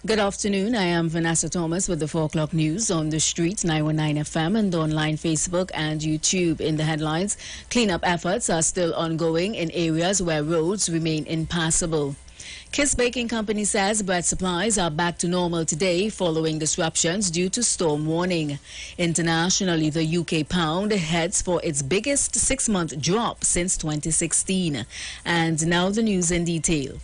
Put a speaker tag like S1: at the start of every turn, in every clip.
S1: Good afternoon. I am Vanessa Thomas with the 4 o'clock news on the streets, 919 FM and online Facebook and YouTube. In the headlines, cleanup efforts are still ongoing in areas where roads remain impassable. Kiss Baking Company says bread supplies are back to normal today following disruptions due to storm warning. Internationally, the UK pound heads for its biggest 6-month drop since 2016. And now the news in detail.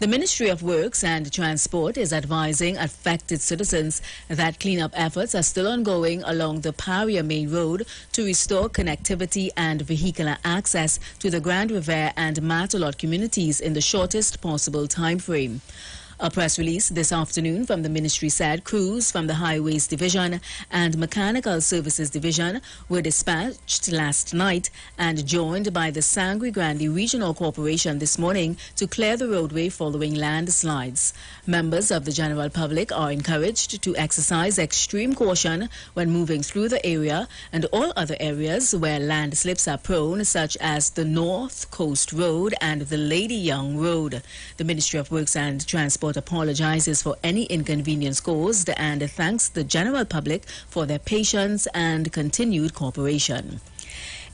S1: The Ministry of Works and Transport is advising affected citizens that cleanup efforts are still ongoing along the Paria Main Road to restore connectivity and vehicular access to the Grand River and Mattalot communities in the shortest possible time frame. A press release this afternoon from the ministry said crews from the Highways Division and Mechanical Services Division were dispatched last night and joined by the Sangre Grande Regional Corporation this morning to clear the roadway following landslides. Members of the general public are encouraged to exercise extreme caution when moving through the area and all other areas where landslips are prone, such as the North Coast Road and the Lady Young Road. The Ministry of Works and Transport apologizes for any inconvenience caused and thanks the general public for their patience and continued cooperation.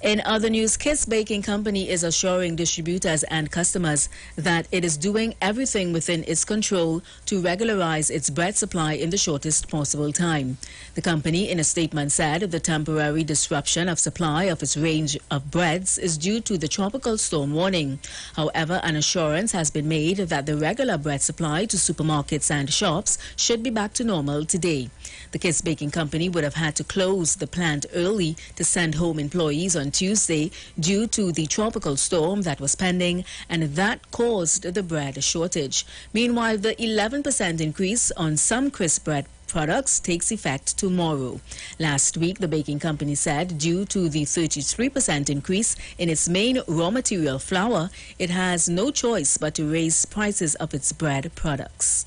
S1: In other news, Kiss Baking Company is assuring distributors and customers that it is doing everything within its control to regularize its bread supply in the shortest possible time. The company, in a statement, said the temporary disruption of supply of its range of breads is due to the tropical storm warning. However, an assurance has been made that the regular bread supply to supermarkets and shops should be back to normal today. The Kiss Baking Company would have had to close the plant early to send home employees on Tuesday due to the tropical storm that was pending, and that caused the bread shortage. Meanwhile, the 11% increase on some crisp bread products takes effect tomorrow. Last week, the baking company said due to the 33% increase in its main raw material flour, it has no choice but to raise prices of its bread products.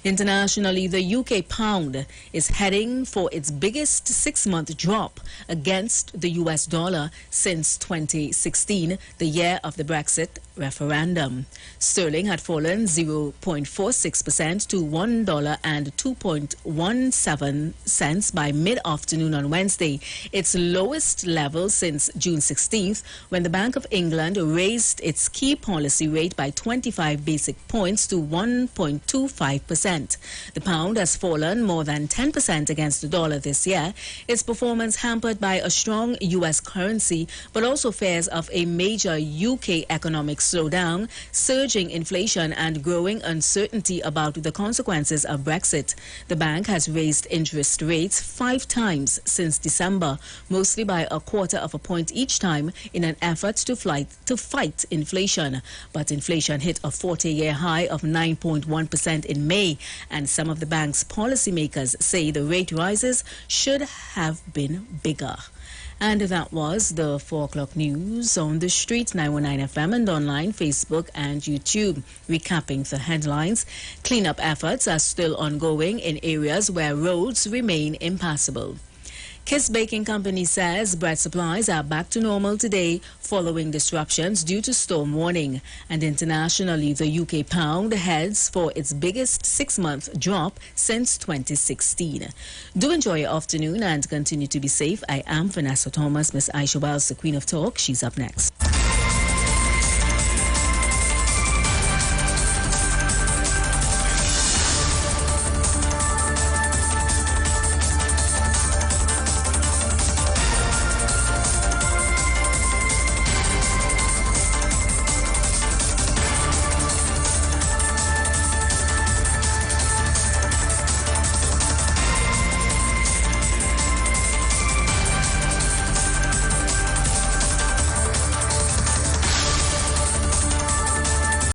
S1: Internationally, the UK pound is heading for its biggest 6-month drop against the US dollar since 2016, the year of the Brexit referendum. Sterling had fallen 0.46% to $1.0217 by mid-afternoon on Wednesday, its lowest level since June 16th, when the Bank of England raised its key policy rate by 25 basic points to 1.25%. The pound has fallen more than 10% against the dollar this year, its performance hampered by a strong U.S. currency, but also fears of a major UK economic slowdown, surging inflation and growing uncertainty about the consequences of Brexit. The bank has raised interest rates 5 times since December, mostly by a quarter of a point each time in an effort to fight inflation. But inflation hit a 40-year high of 9.1% in May, and some of the bank's policymakers say the rate rises should have been bigger. And that was the 4 o'clock news on the streets, 919 FM and online, Facebook and YouTube. Recapping the headlines, cleanup efforts are still ongoing in areas where roads remain impassable. Kiss Baking Company says bread supplies are back to normal today following disruptions due to storm warning. And internationally, the UK pound heads for its biggest 6-month drop since 2016. Do enjoy your afternoon and continue to be safe. I am Vanessa Thomas. Miss Aisha Wells, the Queen of Talk. She's up next.